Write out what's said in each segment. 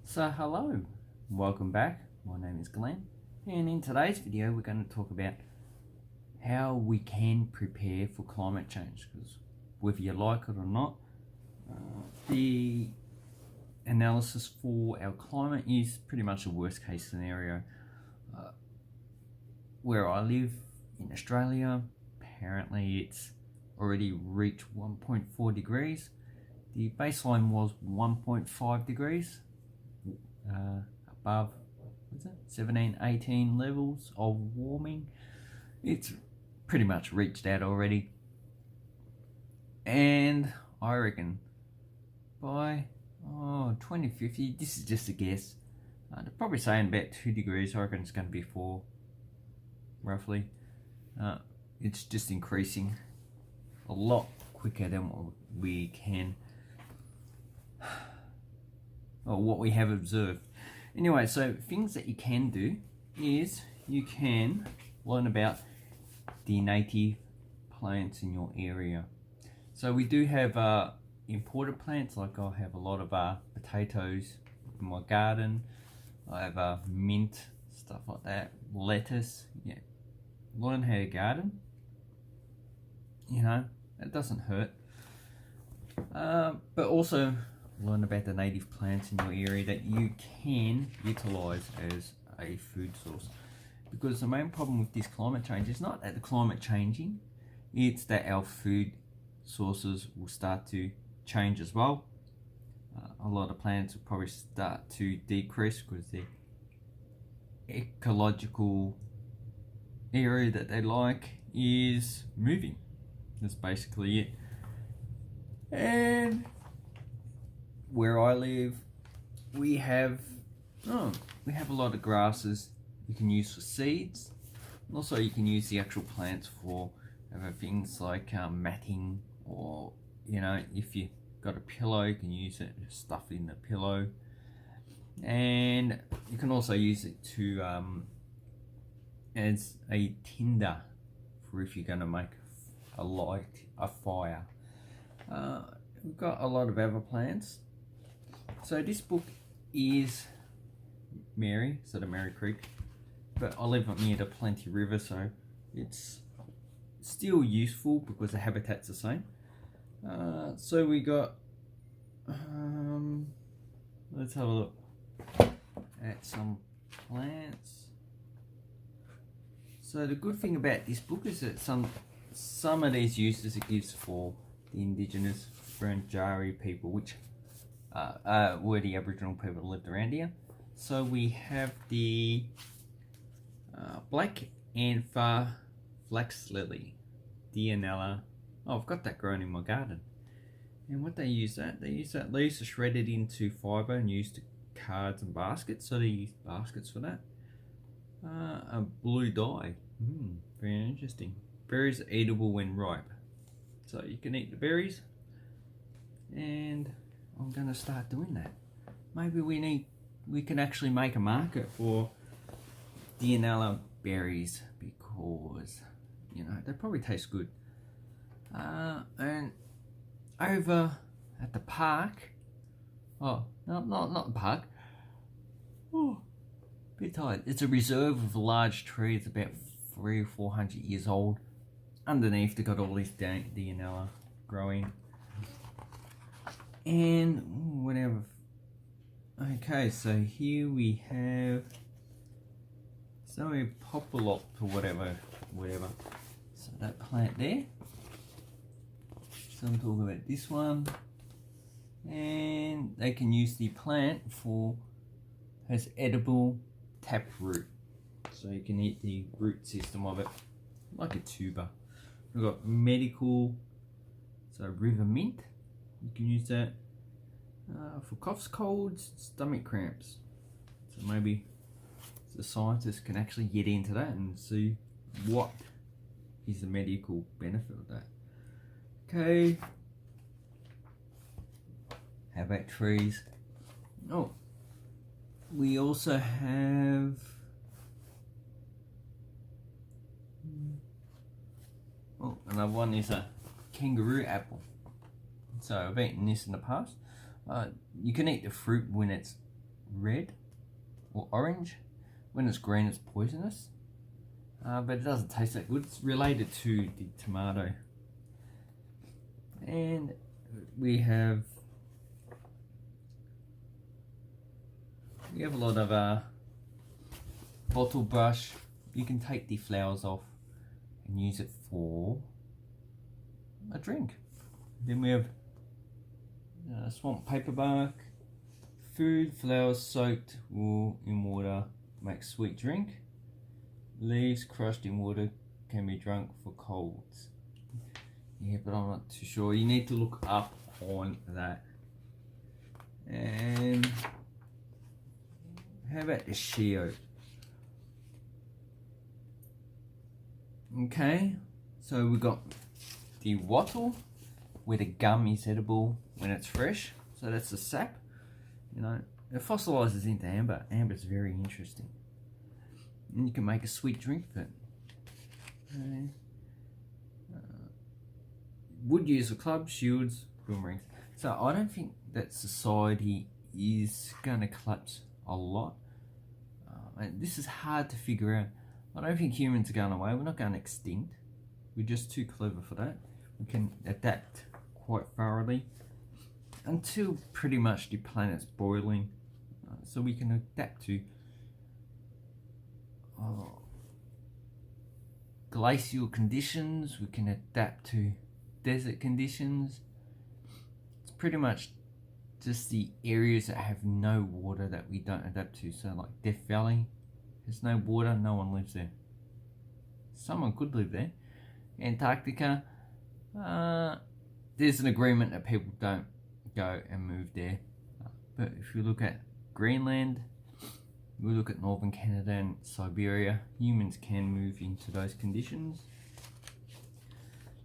So hello, welcome back. My name is Glenn, and in today's video we're going to talk about how we can prepare for climate change, because whether you like it or not, the analysis for our climate is pretty much a worst case scenario. Where I live in Australia, apparently it's already reached 1.4 degrees. The baseline was 1.5 degrees. Above 17, 18 levels of warming. It's pretty much reached that already, and I reckon by 2050, this is just a guess, they're probably saying about 2 degrees. I reckon it's going to be 4 roughly. It's just increasing a lot quicker than what we can or what we have observed. Anyway, so things that you can do is you can learn about the native plants in your area. So we do have imported plants, like I have a lot of potatoes in my garden. I have mint, stuff like that, lettuce. Yeah, learn how to garden. You know, it doesn't hurt. But also learn about the native plants in your area that you can utilize as a food source. Because the main problem with this climate change is not that the climate changing, it's that our food sources will start to change as well. A lot of plants will probably start to decrease because the ecological area that they like is moving. That's basically it. And where I live, we have a lot of grasses you can use for seeds. Also, you can use the actual plants for other things like matting, or if you got a pillow, you can use it, stuff it in the pillow. And you can also use it to as a tinder for if you're going to make a fire. We've got a lot of other plants. So this book is Mary, so the Mary Creek, but I live near the Plenty River, so it's still useful because the habitat's the same. So we got, let's have a look at some plants. So the good thing about this book is that some of these uses it gives for the indigenous Wurundjeri people, which were the Aboriginal people that lived around here. So we have the black anther flax lily, Dianella. Oh, I've got that growing in my garden. And what they use leaves are shredded into fibre and used to cards and baskets. So they use baskets for that. A blue dye. Very interesting. Berries are eatable when ripe. So you can eat the berries. And I'm going to start doing that. Maybe we can actually make a market for Dianella berries, because they probably taste good. And over at the park, not the park. Oh, bit tired. It's a reserve of a large tree. It's about 300 or 400 years old. Underneath, they got all this Dianella growing. And whatever. Okay, so here we have some populop or whatever. So that plant there. So I'm talking about this one. And they can use the plant as edible taproot. So you can eat the root system of it like a tuber. We've got medical, so river mint. You can use that for coughs, colds, stomach cramps. So maybe the scientists can actually get into that and see what is the medical benefit of that. Okay. How about trees? Oh, we also have another one is a kangaroo apple. So I've eaten this in the past. You can eat the fruit when it's red or orange. When it's green, it's poisonous, but it doesn't taste that good. It's related to the tomato. And we have a lot of bottle brush. You can take the flowers off and use it for a drink. Then we have swamp paperbark. Food, flowers soaked in water make sweet drink. Leaves crushed in water can be drunk for colds. Yeah, but I'm not too sure. You need to look up on that. And how about the shea oak? Okay, so we got the wattle, where the gum is edible when it's fresh. So that's the sap. You know, it fossilizes into amber. Amber is very interesting, and you can make a sweet drink of it. Okay. Wood use for clubs, shields, boomerangs. So I don't think that society is going to collapse a lot. And this is hard to figure out. I don't think humans are going away. We're not going extinct. We're just too clever for that. We can adapt quite thoroughly until pretty much the planet's boiling. So we can adapt to glacial conditions. We can adapt to desert conditions. It's pretty much just the areas that have no water that we don't adapt to. So like Death Valley, there's no water, no one lives there. Someone could live there. Antarctica, there's an agreement that people don't go and move there. But if you look at Greenland, we look at northern Canada and Siberia, humans can move into those conditions.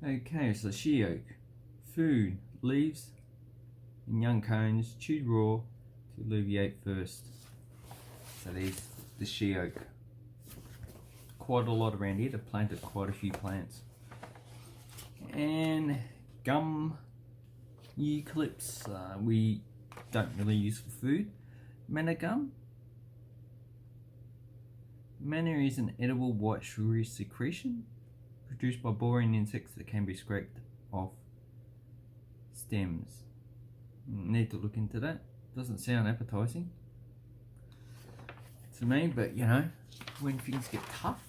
Okay, so shea oak, food, leaves in young cones, chewed raw to alleviate thirst. So there's the shea oak. Quite a lot around here. They've planted quite a few plants. And gum, eucalypts, we don't really use for food. Manna gum. Manna is an edible white sugary secretion produced by boring insects that can be scraped off stems. Need to look into that. Doesn't sound appetizing to me, but you know, when things get tough,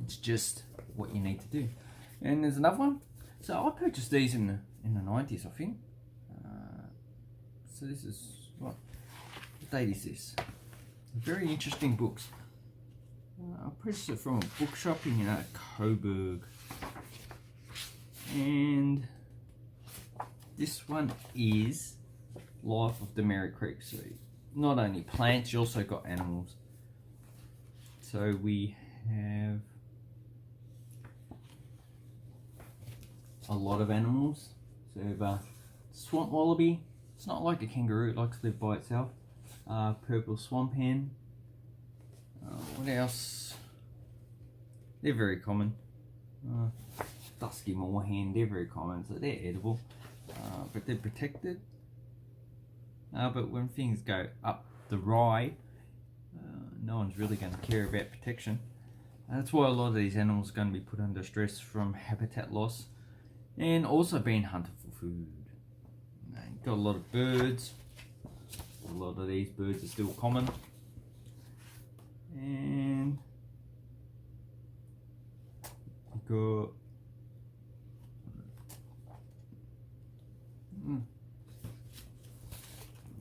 it's just what you need to do. And there's another one. So I purchased these in the 90s, I think. So this is what date is this? Very interesting books. I purchased it from a bookshop in Coburg, and this one is Life of the Merry Creek. So not only plants, you also got animals. So we have a lot of animals. So we have a swamp wallaby. It's not like a kangaroo, it likes to live by itself. Purple swamp hen. What else? They're very common. Dusky moorhen, they're very common, so they're edible. But they're protected. But when things go up the rye, no one's really going to care about protection. That's why a lot of these animals are going to be put under stress from habitat loss and also being hunted for food. Got a lot of birds. A lot of these birds are still common. And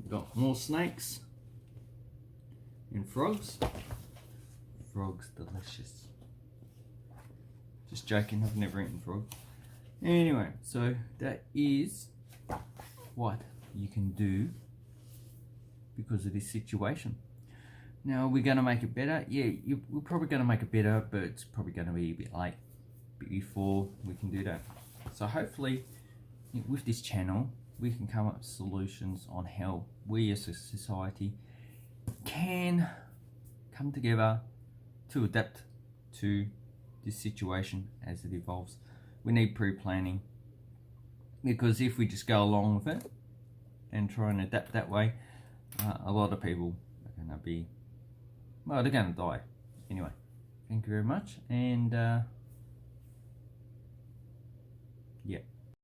got more snakes and frogs. Frogs delicious. Just joking, I've never eaten frog. Anyway, so that is what you can do because of this situation. Now, we're going to make it better. Yeah, we're probably going to make it better, but it's probably going to be a bit late before we can do that. So hopefully, with this channel, we can come up with solutions on how we as a society can come together to adapt to this situation as it evolves. We need pre-planning, because if we just go along with it and try and adapt that way, a lot of people are going to be, well, they're going to die. Anyway, thank you very much, and